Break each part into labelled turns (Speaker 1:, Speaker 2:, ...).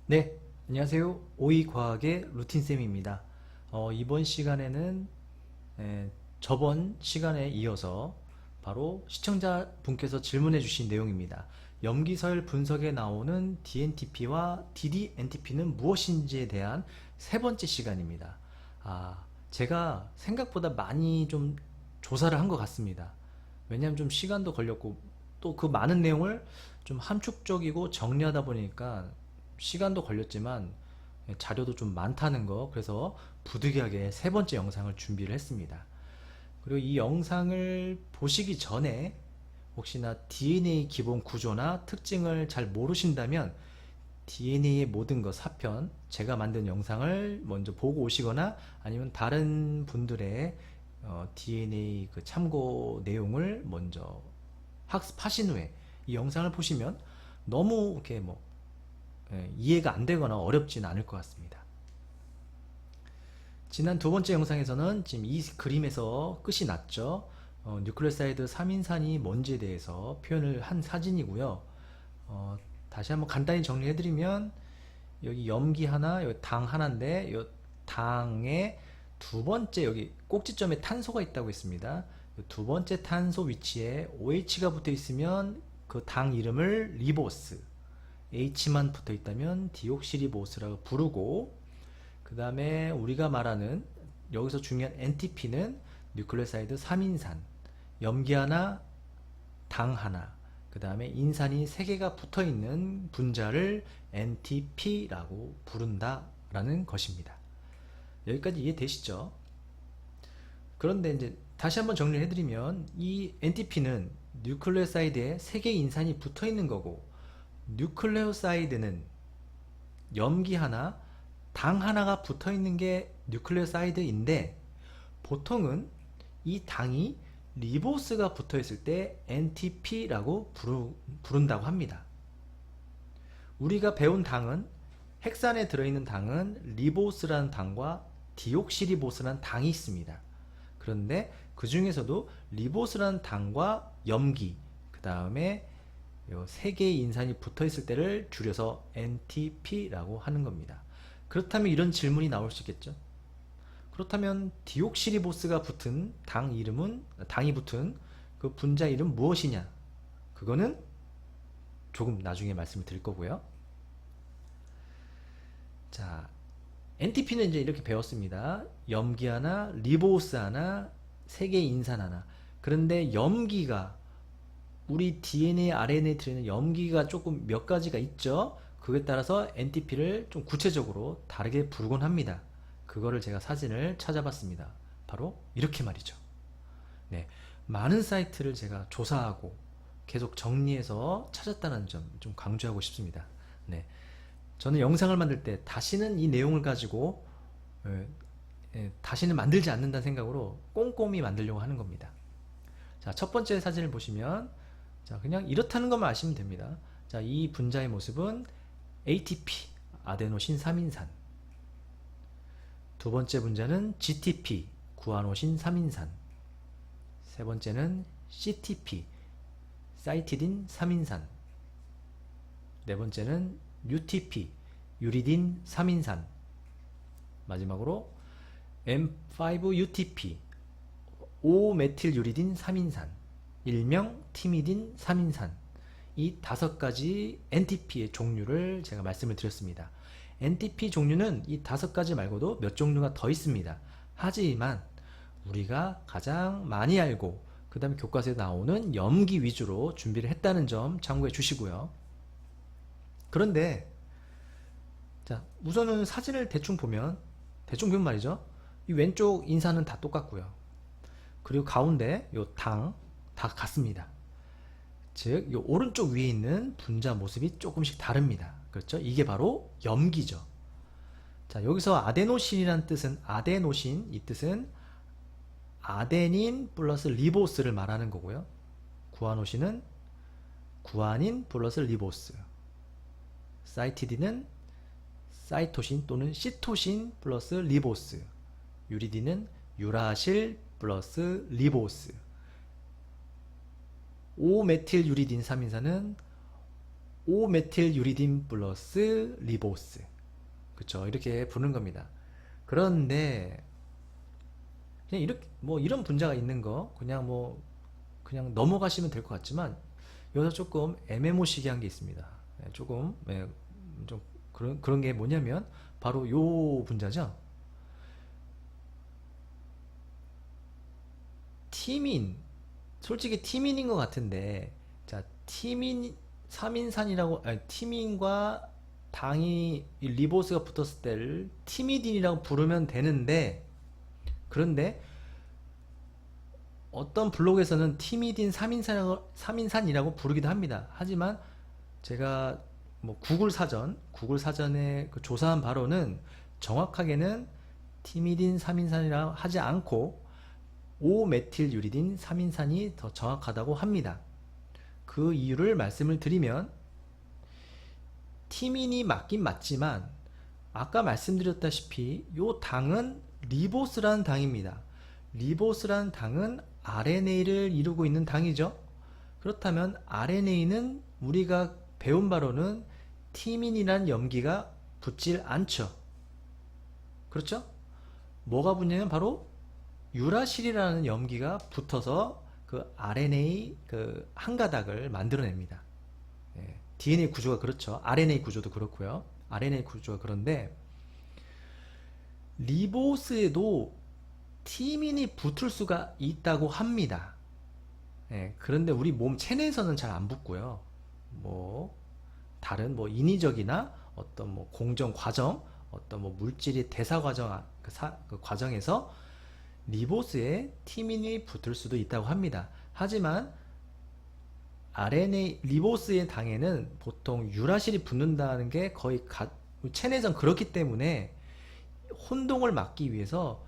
Speaker 1: 네, 안녕하세요. 오이과학의 루틴쌤입니다. 이번 시간에는 저번 시간에 이어서 바로 시청자분께서 질문해 주신 내용입니다. 염기서열 분석에 나오는 DNTP와 DDNTP는 무엇인지에 대한 세 번째 시간입니다. 제가 생각보다 많이 좀 조사를 한 것 같습니다. 왜냐하면 좀 시간도 걸렸고 또 그 많은 내용을 좀 함축적이고 정리하다 보니까 시간도 걸렸지만 자료도 좀 많다는 거, 그래서 부득이하게 세 번째 영상을 준비를 했습니다. 그리고 이 영상을 보시기 전에 혹시나 DNA 기본 구조나 특징을 잘 모르신다면 DNA의 모든 것 4편 제가 만든 영상을 먼저 보고 오시거나 아니면 다른 분들의 DNA 그 참고 내용을 먼저 학습하신 후에 이 영상을 보시면 너무 이렇게 이해가 안 되거나 어렵진 않을 것 같습니다. 지난 두 번째 영상에서는 지금 이 그림에서 끝이 났죠. 뉴클레오사이드 3인산이 뭔지에 대해서 표현을 한 사진이고요. 다시 한번 간단히 정리해드리면 여기 염기 하나, 여기 당 하나인데 이 당의 두 번째 여기 꼭지점에 탄소가 있다고 했습니다. 두 번째 탄소 위치에 OH가 붙어 있으면 그 당 이름을 리보스, H만 붙어 있다면 디옥시리보스라고 부르고, 그 다음에 우리가 말하는 여기서 중요한 NTP는 뉴클레오사이드 3인산, 염기 하나, 당 하나, 그 다음에 인산이 3개가 붙어 있는 분자를 NTP라고 부른다라는 것입니다. 여기까지 이해되시죠? 그런데 이제 다시 한번 정리를 해드리면 이 NTP는 뉴클레오사이드에 3개의 인산이 붙어 있는 거고, 뉴클레오사이드는 염기 하나, 당 하나가 붙어 있는 게 뉴클레오사이드인데, 보통은 이 당이 리보스가 붙어 있을 때 NTP라고 부른다고 합니다. 우리가 배운 당은, 헥산에 들어있는 당은 리보스라는 당과 디옥시리보스라는 당이 있습니다. 그런데 그 중에서도 리보스라는 당과 염기, 그 다음에 세 개의 인산이 붙어 있을 때를 줄여서 NTP라고 하는 겁니다. 그렇다면 이런 질문이 나올 수 있겠죠. 그렇다면 디옥시리보스가 붙은 당이 붙은 그 분자 이름 무엇이냐? 그거는 조금 나중에 말씀을 드릴 거고요. 자, NTP는 이제 이렇게 배웠습니다. 염기 하나, 리보스 하나, 세 개의 인산 하나. 그런데 염기가, 우리 DNA, RNA에 들어있는 염기가 조금 몇 가지가 있죠. 그에 따라서 NTP를 좀 구체적으로 다르게 부르곤 합니다. 그거를 제가 사진을 찾아봤습니다. 바로 이렇게 말이죠. 네, 많은 사이트를 제가 조사하고 계속 정리해서 찾았다는 점 좀 강조하고 싶습니다. 네, 저는 영상을 만들 때 다시는 이 내용을 가지고 다시는 만들지 않는다는 생각으로 꼼꼼히 만들려고 하는 겁니다. 자, 첫 번째 사진을 보시면, 자, 그냥 이렇다는 것만 아시면 됩니다. 자, 이 분자의 모습은 ATP, 아데노신 3인산. 두 번째 분자는 GTP, 구아노신 3인산. 세 번째는 CTP, 사이티딘 3인산. 네 번째는 UTP, 유리딘 3인산. 마지막으로 M5UTP, 5메틸유리딘 3인산, 일명 티미딘 3인산. 이 5가지 NTP의 종류를 제가 말씀을 드렸습니다. NTP 종류는 이 5가지 말고도 몇 종류가 더 있습니다. 하지만 우리가 가장 많이 알고 그 다음에 교과서에 나오는 염기 위주로 준비를 했다는 점 참고해 주시고요. 그런데 자, 우선은 사진을 대충 보면 말이죠, 이 왼쪽 인산은 다 똑같고요. 그리고 가운데 요 당 다 같습니다. 즉, 요 오른쪽 위에 있는 분자 모습이 조금씩 다릅니다. 그렇죠? 이게 바로 염기죠. 자, 여기서 아데노신이란 뜻은, 아데노신, 이 뜻은 아데닌 플러스 리보스를 말하는 거고요. 구아노신은 구아닌 플러스 리보스. 사이티딘은 사이토신 또는 시토신 플러스 리보스. 유리딘은 유라실 플러스 리보스. 5메틸 유리딘 3인산은 5메틸 유리딘 플러스 리보스. 그쵸? 이렇게 부르는 겁니다. 그런데 그냥 이렇게 뭐 이런 분자가 있는 거 그냥 넘어가시면 될 것 같지만 여기서 조금 애매모시게 한 게 있습니다. 조금 좀 그런 게 뭐냐면 바로 요 분자죠. 티민, 솔직히 티민인 것 같은데, 자, 티민, 3인산이라고, 아니, 티민과 당이, 이 리보스가 붙었을 때를 티미딘이라고 부르면 되는데, 그런데 어떤 블록에서는 티미딘 3인산이라고 부르기도 합니다. 하지만 제가 뭐 구글 사전에 그 조사한 바로는 정확하게는 티미딘 3인산이라고 하지 않고 5메틸 유리딘 3인산이 더 정확하다고 합니다. 그 이유를 말씀을 드리면 티민이 맞긴 맞지만 아까 말씀드렸다시피 이 당은 리보스라는 당입니다. 리보스라는 당은 RNA를 이루고 있는 당이죠. 그렇다면 RNA는 우리가 배운 바로는 티민이라는 염기가 붙질 않죠. 그렇죠? 뭐가 붙냐면 바로 유라실이라는 염기가 붙어서 그 RNA 그 한 가닥을 만들어냅니다. DNA 구조가 그렇죠. RNA 구조도 그렇고요. RNA 구조가 그런데 리보스에도 티민이 붙을 수가 있다고 합니다. 그런데 우리 몸 체내에서는 잘 안 붙고요. 뭐 다른 뭐 인위적이나 어떤 뭐 공정 과정, 어떤 뭐 물질의 대사 과정 그 과정에서 리보스에 티민이 붙을 수도 있다고 합니다. 하지만 RNA 리보스의 당에는 보통 유라실이 붙는다는 게 거의 체내에선 그렇기 때문에 혼동을 막기 위해서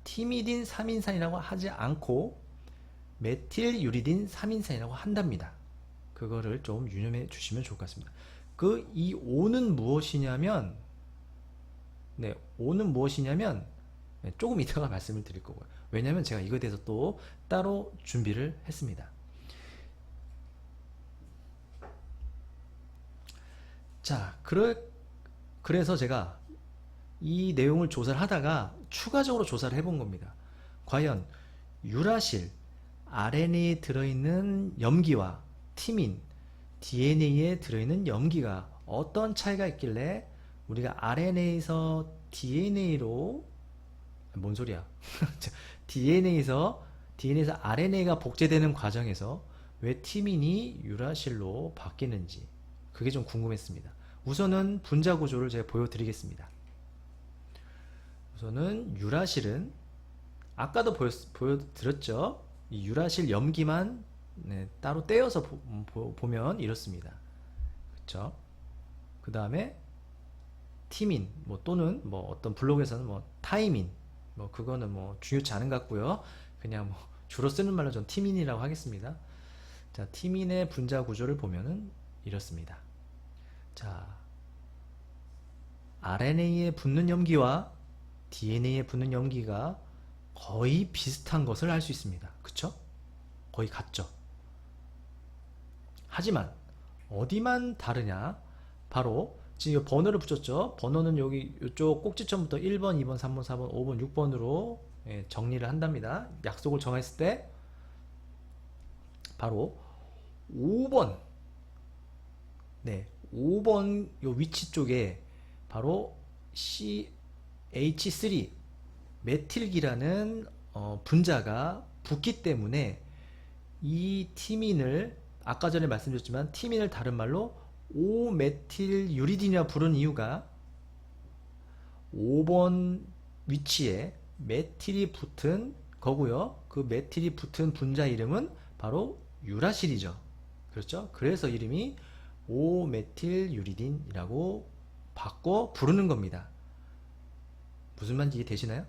Speaker 1: 티미딘 3인산이라고 하지 않고 메틸 유리딘 3인산이라고 한답니다. 그거를 좀 유념해 주시면 좋을 것 같습니다. 이 O는 무엇이냐면 O는 무엇이냐면 조금 이따가 말씀을 드릴 거고요. 왜냐면 제가 이거에 대해서 또 따로 준비를 했습니다. 자, 그래서 제가 이 내용을 조사를 하다가 추가적으로 조사를 해본 겁니다. 과연 유라실, RNA에 들어있는 염기와 티민, DNA에 들어있는 염기가 어떤 차이가 있길래 우리가 RNA에서 DNA로 뭔 소리야? DNA에서 RNA가 복제되는 과정에서 왜 티민이 유라실로 바뀌는지 그게 좀 궁금했습니다. 우선은 분자 구조를 제가 보여드리겠습니다. 우선은 유라실은 아까도 보여드렸죠. 이 유라실 염기만 따로 떼어서 보면 이렇습니다. 그렇죠? 그 다음에 티민 또는 어떤 블록에서는 타이민 그거는 중요치 않은 것 같고요. 그냥 주로 쓰는 말로 전 티민이라고 하겠습니다. 자, 티민의 분자 구조를 보면은 이렇습니다. 자, RNA에 붙는 염기와 DNA에 붙는 염기가 거의 비슷한 것을 알 수 있습니다. 그쵸? 거의 같죠? 하지만 어디만 다르냐? 바로 지금 번호를 붙였죠? 번호는 여기 이쪽 꼭지점부터 1번, 2번, 3번, 4번, 5번, 6번으로 정리를 한답니다. 약속을 정했을 때 바로 5번 5번 요 위치 쪽에 바로 CH3 메틸기라는 분자가 붙기 때문에 이 티민을 아까 전에 말씀드렸지만 티민을 다른 말로 5메틸 유리딘이라 부르는 이유가 5번 위치에 메틸이 붙은 거고요. 그 메틸이 붙은 분자 이름은 바로 유라실이죠. 그렇죠? 그래서 이름이 5메틸 유리딘이라고 바꿔 부르는 겁니다. 무슨 말인지 이해되시나요?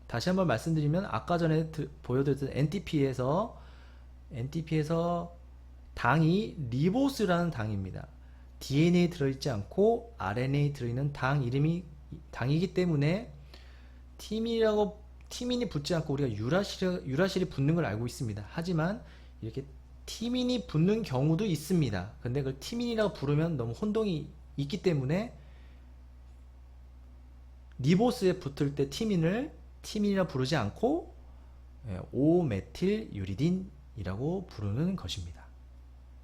Speaker 1: 다시 한번 말씀드리면 아까 전에 보여드렸던 NTP에서 당이 리보스라는 당입니다. DNA 들어있지 않고 RNA 들어있는 당 이름이 당이기 때문에 티민이 붙지 않고 우리가 유라실이 붙는 걸 알고 있습니다. 하지만 이렇게 티민이 붙는 경우도 있습니다. 근데 그걸 티민이라고 부르면 너무 혼동이 있기 때문에 리보스에 붙을 때 티민을 티민이라 부르지 않고 5메틸 유리딘이라고 부르는 것입니다.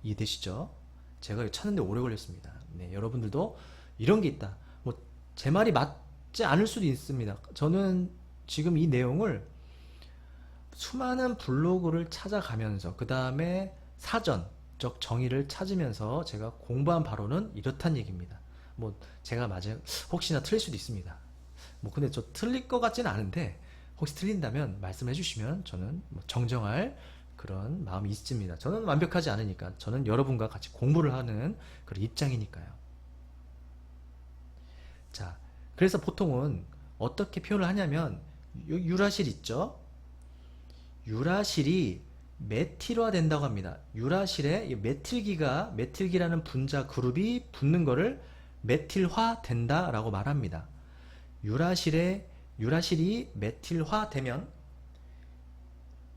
Speaker 1: 이해되시죠? 제가 이거 찾는데 오래 걸렸습니다. 네, 여러분들도 이런 게 있다. 뭐 제 말이 맞지 않을 수도 있습니다. 저는 지금 이 내용을 수많은 블로그를 찾아가면서 그 다음에 사전적 정의를 찾으면서 제가 공부한 바로는 이렇단 얘기입니다. 뭐 제가 맞아요. 혹시나 틀릴 수도 있습니다. 뭐 근데 저 틀릴 것 같지는 않은데 혹시 틀린다면 말씀해 주시면 저는 뭐 정정할 그런 마음이 있습니다. 저는 완벽하지 않으니까 저는 여러분과 같이 공부를 하는 그런 입장이니까요. 자, 그래서 보통은 어떻게 표현을 하냐면 유라실 있죠? 유라실이 메틸화 된다고 합니다. 유라실에 메틸기라는 분자 그룹이 붙는 거를 메틸화 된다라고 말합니다. 유라실이 메틸화 되면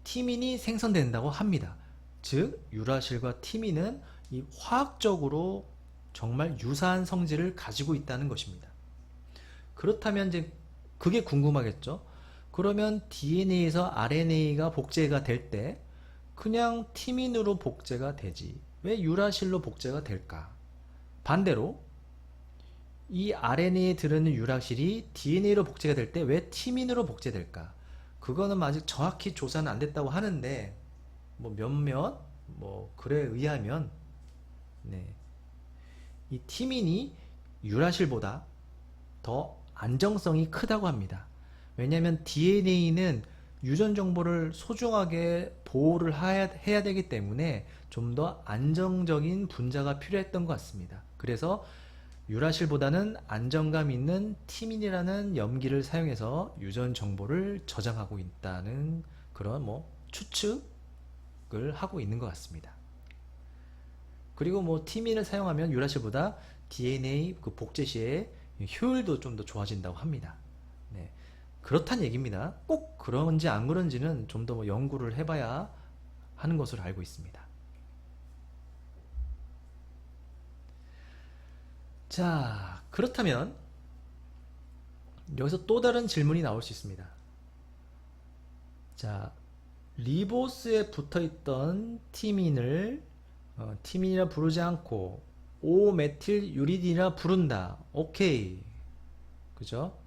Speaker 1: 티민이 생성된다고 합니다. 즉 유라실과 티민은 이 화학적으로 정말 유사한 성질을 가지고 있다는 것입니다. 그렇다면 이제 그게 궁금하겠죠? 그러면 DNA에서 RNA가 복제가 될 때 그냥 티민으로 복제가 되지 왜 유라실로 복제가 될까? 반대로 이 RNA에 들어있는 유라실이 DNA로 복제가 될 때 왜 티민으로 복제될까? 그거는 아직 정확히 조사는 안 됐다고 하는데 뭐 몇몇 뭐 글에 의하면 네, 이 티민이 유라실보다 더 안정성이 크다고 합니다. 왜냐하면 DNA는 유전 정보를 소중하게 보호를 해야 되기 때문에 좀 더 안정적인 분자가 필요했던 것 같습니다. 그래서 유라실보다는 안정감 있는 티민이라는 염기를 사용해서 유전 정보를 저장하고 있다는 그런 뭐 추측을 하고 있는 것 같습니다. 그리고 뭐 티민을 사용하면 유라실보다 DNA 그 복제 시에 효율도 좀 더 좋아진다고 합니다. 네. 그렇단 얘기입니다. 꼭 그런지 안 그런지는 좀 더 연구를 해봐야 하는 것으로 알고 있습니다. 자, 그렇다면 여기서 또 다른 질문이 나올 수 있습니다. 자, 리보스에 붙어있던 티민을 티민이라 부르지 않고 5메틸 유리딘이라 부른다. 오케이. 그죠?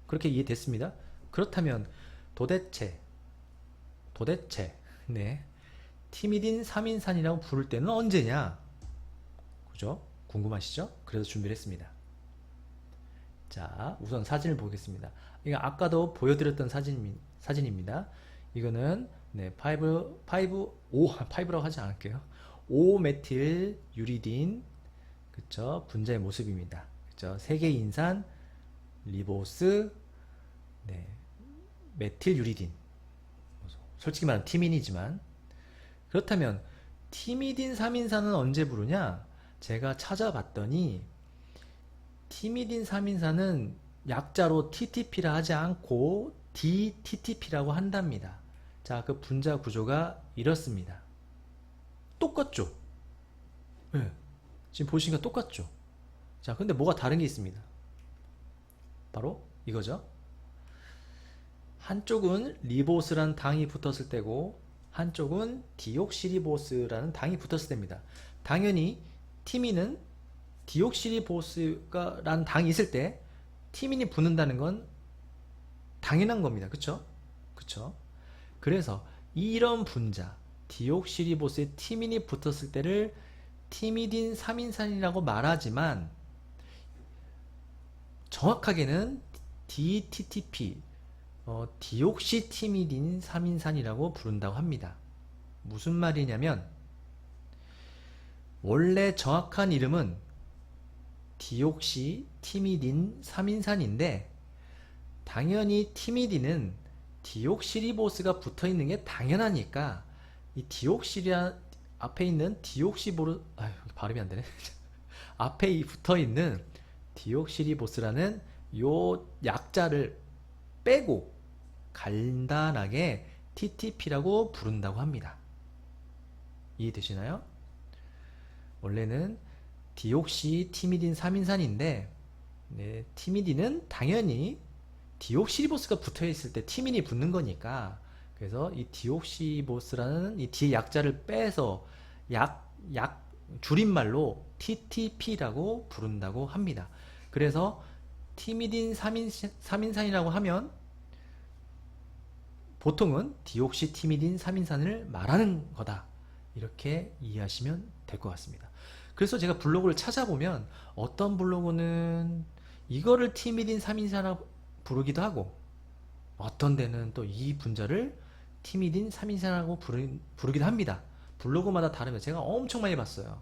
Speaker 1: 그렇게 이해됐습니다. 그렇다면 도대체 네, 티미딘 3인산이라고 부를 때는 언제냐? 그죠? 궁금하시죠? 그래서 준비를 했습니다. 자, 우선 사진을 보겠습니다. 이거 아까도 보여드렸던 사진입니다. 이거는 네, 5라고 하지 않을게요. 5메틸 유리딘 그쵸? 분자의 모습입니다. 그쵸? 세개 인산 리보스 네, 메틸 유리딘 솔직히 말하면 티민이지만 그렇다면 티미딘 3인산은 언제 부르냐? 제가 찾아봤더니 티미딘 3인산은 약자로 TTP라 하지 않고 DTTP라고 한답니다. 자, 그 분자 구조가 이렇습니다. 똑같죠? 네. 지금 보시니까 똑같죠? 자, 근데 뭐가 다른 게 있습니다. 바로 이거죠. 한쪽은 리보스라는 당이 붙었을 때고 한쪽은 디옥시리보스라는 당이 붙었을 때입니다. 당연히 티민은 디옥시리보스라는 당이 있을 때 티민이 붙는다는 건 당연한 겁니다. 그쵸? 그쵸? 그래서 이런 분자 디옥시리보스에 티민이 붙었을 때를 티미딘 3인산이라고 말하지만 정확하게는 DTTP 디옥시티미딘 3인산이라고 부른다고 합니다. 무슨 말이냐면 원래 정확한 이름은 디옥시티미딘 3인산인데 당연히 티미딘은 디옥시리보스가 붙어있는 게 당연하니까 이 디옥시리아 앞에 있는 디옥시보르 발음이 안 되네. 앞에 붙어있는 디옥시리보스라는 요 약자를 빼고 간단하게 TTP라고 부른다고 합니다. 이해되시나요? 원래는 디옥시 티미딘 3인산인데 네, 티미딘은 당연히 디옥시리보스가 붙어있을 때 티민이 붙는 거니까, 그래서 이 디옥시보스라는 이 뒤에 약자를 빼서 약 줄임말로 TTP라고 부른다고 합니다. 그래서 티미딘 3인산이라고 하면 보통은 디옥시티미딘 3인산을 말하는 거다, 이렇게 이해하시면 될 것 같습니다. 그래서 제가 블로그를 찾아보면 어떤 블로그는 이거를 티미딘 3인산이라고 부르기도 하고, 어떤 데는 또 이 분자를 티미딘 3인산이라고 부르기도 합니다. 블로그마다 다르면 제가 엄청 많이 봤어요.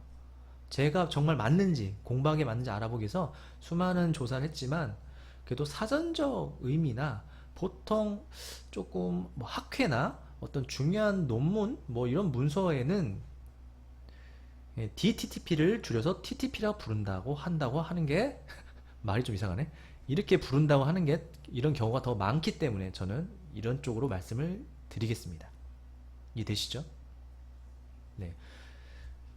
Speaker 1: 제가 정말 맞는지, 공부하게 맞는지 알아보기 위해서 수많은 조사를 했지만, 그래도 사전적 의미나 보통 조금 뭐 학회나 어떤 중요한 논문 뭐 이런 문서에는 DTTP를 줄여서 TTP라고 부른다고 한다고 하는 게 말이 좀 이상하네. 이렇게 부른다고 하는 게 이런 경우가 더 많기 때문에 저는 이런 쪽으로 말씀을 드리겠습니다. 이해되시죠? 네.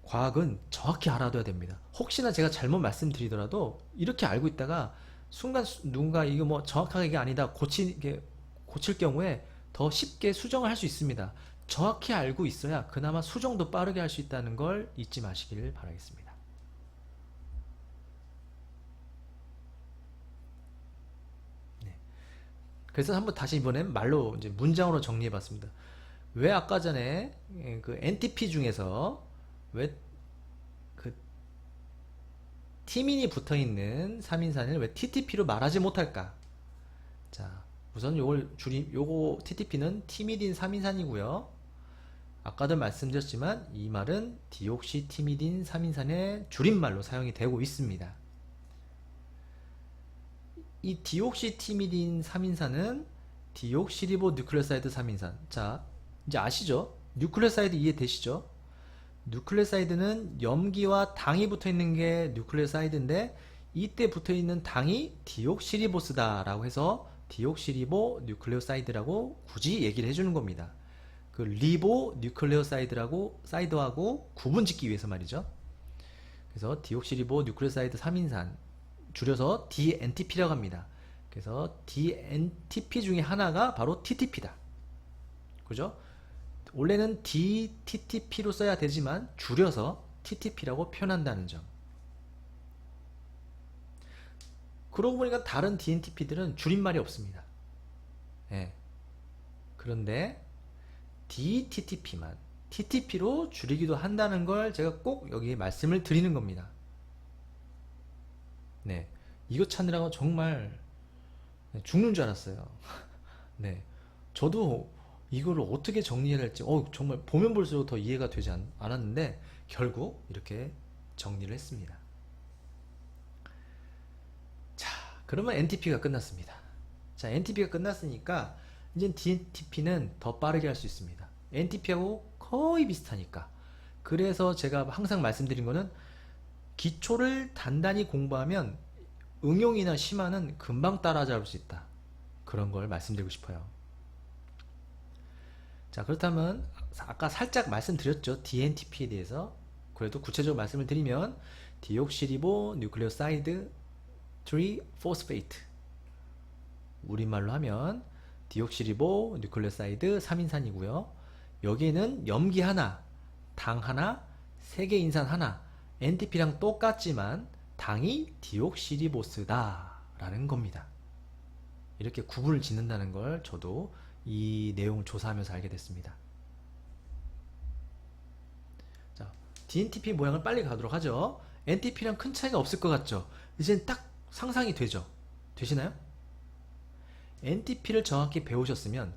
Speaker 1: 과학은 정확히 알아둬야 됩니다. 혹시나 제가 잘못 말씀드리더라도 이렇게 알고 있다가 순간 누군가 이거 뭐 정확하게 이게 아니다 고칠 경우에 더 쉽게 수정을 할 수 있습니다. 정확히 알고 있어야 그나마 수정도 빠르게 할 수 있다는 걸 잊지 마시길 바라겠습니다. 네. 그래서 한번 다시 이번엔 말로 이제 문장으로 정리해 봤습니다. 왜 아까 전에 그 NTP 중에서 왜 그 티민이 붙어 있는 3인산을 왜 TTP로 말하지 못할까? 자, 우선 요거 TTP는 티미딘 3인산이고요. 아까도 말씀드렸지만 이 말은 디옥시티미딘 3인산의 줄임말로 사용이 되고 있습니다. 이 디옥시티미딘 3인산은 디옥시리보 뉴클레오사이드 3인산. 자, 이제 아시죠? 뉴클레오사이드 이해되시죠? 뉴클레오사이드는 염기와 당이 붙어있는 게 뉴클레오사이드인데, 이때 붙어있는 당이 디옥시리보스다 라고 해서 디옥시리보 뉴클레오사이드라고 굳이 얘기를 해주는 겁니다. 그 리보 뉴클레오사이드라고 사이드하고 구분 짓기 위해서 말이죠. 그래서 디옥시리보 뉴클레오사이드 3인산 줄여서 DNTP라고 합니다. 그래서 DNTP 중에 하나가 바로 TTP다. 그죠? 원래는 DTTP로 써야 되지만 줄여서 TTP라고 표현한다는 점. 그러고 보니까 다른 DNTP들은 줄임말이 없습니다. 예. 그런데 DTTP만 TTP로 줄이기도 한다는 걸 제가 꼭 여기 말씀을 드리는 겁니다. 네. 이거 찾느라고 정말 죽는 줄 알았어요. 네. 저도 이거를 어떻게 정리해야 할지 정말 보면 볼수록 더 이해가 되지 않았는데 결국 이렇게 정리를 했습니다. 자, 그러면 NTP가 끝났습니다. 자, NTP가 끝났으니까 이제 DNTP는 더 빠르게 할 수 있습니다. NTP하고 거의 비슷하니까. 그래서 제가 항상 말씀드린 거는 기초를 단단히 공부하면 응용이나 심화는 금방 따라잡을 수 있다. 그런 걸 말씀드리고 싶어요. 자, 그렇다면 아까 살짝 말씀드렸죠. DNTP에 대해서. 그래도 구체적으로 말씀을 드리면 디옥시리보 뉴클레오사이드 3 포스페이트, 우리말로 하면 디옥시리보 뉴클레오사이드 3인산이고요. 여기에는 염기 하나, 당 하나, 세계인산 하나, NTP랑 똑같지만 당이 디옥시리보스다 라는 겁니다. 이렇게 구분을 짓는다는 걸 저도 이 내용을 조사하면서 알게 됐습니다. 자, DNTP 모양을 빨리 가도록 하죠. NTP랑 큰 차이가 없을 것 같죠? 이젠 딱 상상이 되죠? 되시나요? NTP를 정확히 배우셨으면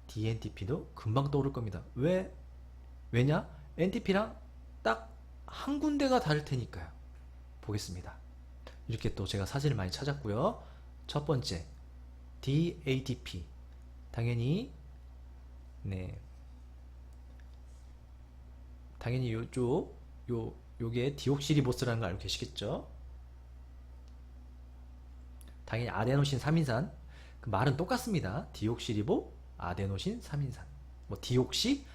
Speaker 1: DNTP도 금방 떠오를 겁니다. 왜냐? NTP랑 딱 한 군데가 다를 테니까요. 보겠습니다. 이렇게 또 제가 사진을 많이 찾았고요. 첫 번째, DATP. 당연히 당연히 요게 디옥시리보스라는 거 알고 계시겠죠? 당연히 아데노신 3인산. 그 말은 똑같습니다. 디옥시리보 아데노신 3인산. 뭐 디옥시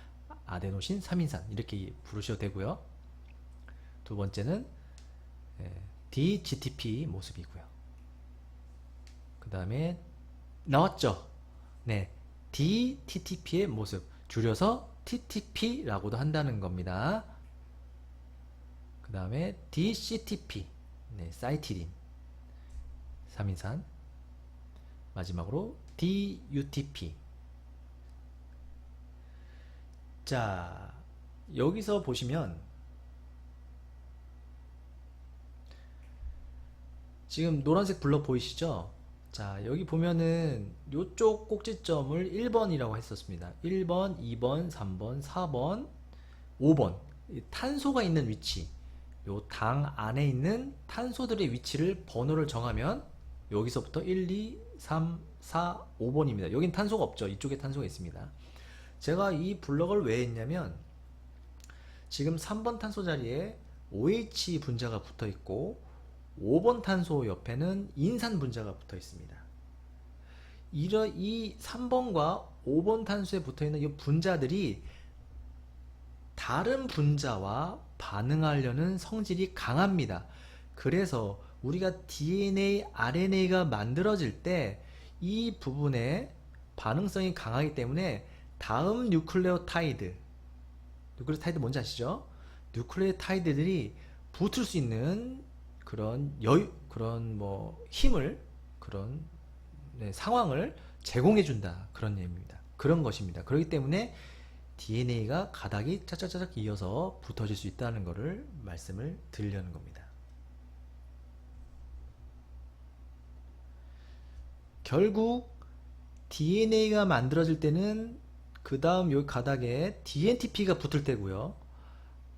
Speaker 1: 아데노신 3인산 이렇게 부르셔도 되고요. 두 번째는 DGTP 모습이고요. 그 다음에 나왔죠? 네, DTTP의 모습, 줄여서 TTP라고도 한다는 겁니다. 그 다음에 DCTP, 네, 사이티딘 3인산. 마지막으로 DUTP. 자, 여기서 보시면 지금 노란색 블럭 보이시죠? 자, 여기 보면은 요쪽 꼭지점을 1번이라고 했었습니다. 1번, 2번, 3번, 4번, 5번. 탄소가 있는 위치, 요 당 안에 있는 탄소들의 위치를 번호를 정하면 여기서부터 1, 2, 3, 4, 5번입니다. 여긴 탄소가 없죠. 이쪽에 탄소가 있습니다. 제가 이 블럭을 왜 했냐면 지금 3번 탄소 자리에 OH 분자가 붙어 있고 5번 탄소 옆에는 인산 분자가 붙어 있습니다. 이 3번과 5번 탄소에 붙어 있는 이 분자들이 다른 분자와 반응하려는 성질이 강합니다. 그래서 우리가 DNA, RNA가 만들어질 때 이 부분에 반응성이 강하기 때문에 다음 뉴클레오타이드 뭔지 아시죠? 뉴클레오타이드들이 붙을 수 있는 그런 힘을, 그런 상황을 제공해 준다, 그런 의미입니다. 그런 것입니다. 그렇기 때문에 DNA가 가닥이 짜짜짜짝 이어서 붙어질 수 있다는 것을 말씀을 드리려는 겁니다. 결국 DNA가 만들어질 때는 그 다음 여기 가닥에 DNTP가 붙을 때고요.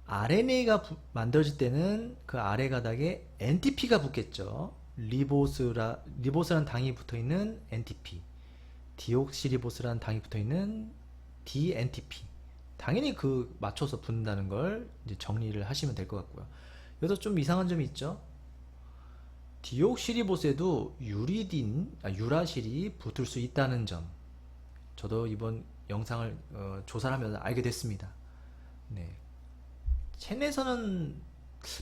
Speaker 1: RNA가 만들어질 때는 그 아래 가닥에 NTP가 붙겠죠. 리보스라는 당이 붙어있는 NTP, 디옥시리보스라는 당이 붙어있는 DNTP. 당연히 그 맞춰서 붙는다는 걸 이제 정리를 하시면 될 것 같고요. 여기서 좀 이상한 점이 있죠. 디옥시리보스에도 유라실이 붙을 수 있다는 점, 저도 이번 영상을 조사를 하면서 알게 됐습니다. 네. 첸에서는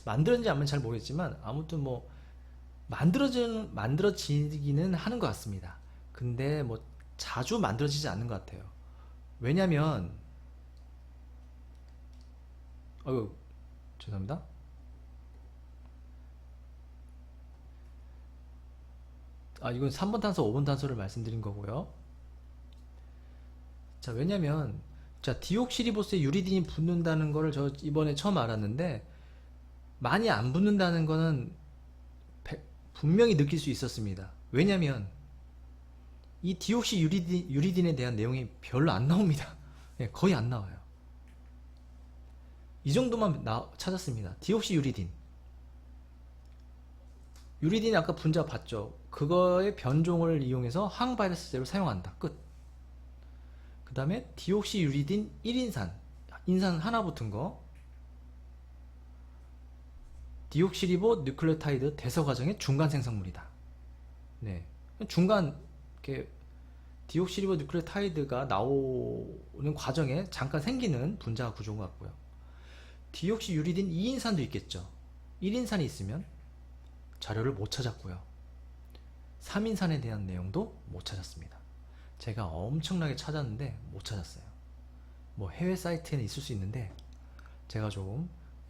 Speaker 1: 만들었는지 안 잘 모르겠지만 아무튼 뭐 만들어지기는 하는 것 같습니다. 근데 뭐 자주 만들어지지 않는 것 같아요. 왜냐면 죄송합니다. 이건 3번 탄소, 5번 탄소를 말씀드린 거고요. 자, 왜냐면 디옥시리보스에 유리딘이 붙는다는 거를 저 이번에 처음 알았는데 많이 안 붙는다는 거는 분명히 느낄 수 있었습니다. 왜냐면 이 디옥시 유리딘에 대한 내용이 별로 안 나옵니다. 네, 거의 안 나와요. 이 정도만 찾았습니다. 디옥시 유리딘 아까 분자 봤죠? 그거의 변종을 이용해서 항바이러스제를 사용한다. 끝. 그 다음에 디옥시 유리딘 1인산, 인산 하나 붙은 거, 디옥시리보 뉴클레오타이드 대서 과정의 중간 생성물이다. 네, 중간 이렇게 디옥시리보 뉴클레오타이드가 나오는 과정에 잠깐 생기는 분자 구조인 것 같고요. 디옥시 유리딘 2인산도 있겠죠. 1인산이 있으면 자료를 못 찾았고요. 3인산에 대한 내용도 못 찾았습니다. 제가 엄청나게 찾았는데 못 찾았어요. 뭐 해외 사이트에는 있을 수 있는데 제가 조금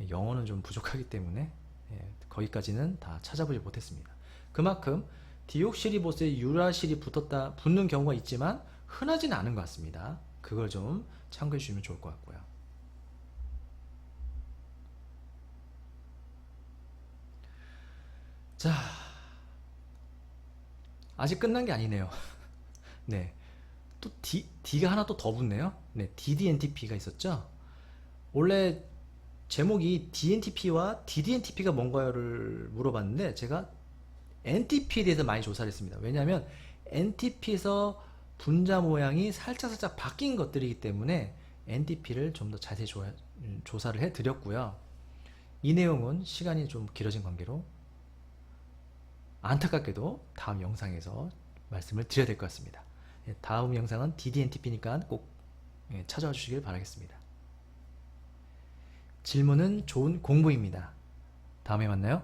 Speaker 1: 영어는 좀 부족하기 때문에 거기까지는 다 찾아보지 못했습니다. 그만큼 디옥시리보스에 유라실이 붙는 경우가 있지만 흔하지는 않은 것 같습니다. 그걸 좀 참고해 주시면 좋을 것 같고요. 자, 아직 끝난 게 아니네요. 네, 또 D가 하나 또 더 붙네요. 네, DDNTP가 있었죠. 원래 제목이 DNTP와 DDNTP가 뭔가를 물어봤는데 제가 NTP에 대해서 많이 조사를 했습니다. 왜냐하면 NTP에서 분자 모양이 살짝 바뀐 것들이기 때문에 NTP를 좀 더 자세히 조사를 해드렸고요. 이 내용은 시간이 좀 길어진 관계로 안타깝게도 다음 영상에서 말씀을 드려야 될 것 같습니다. 다음 영상은 DDNTP니까 꼭 찾아와 주시길 바라겠습니다. 질문은 좋은 공부입니다. 다음에 만나요.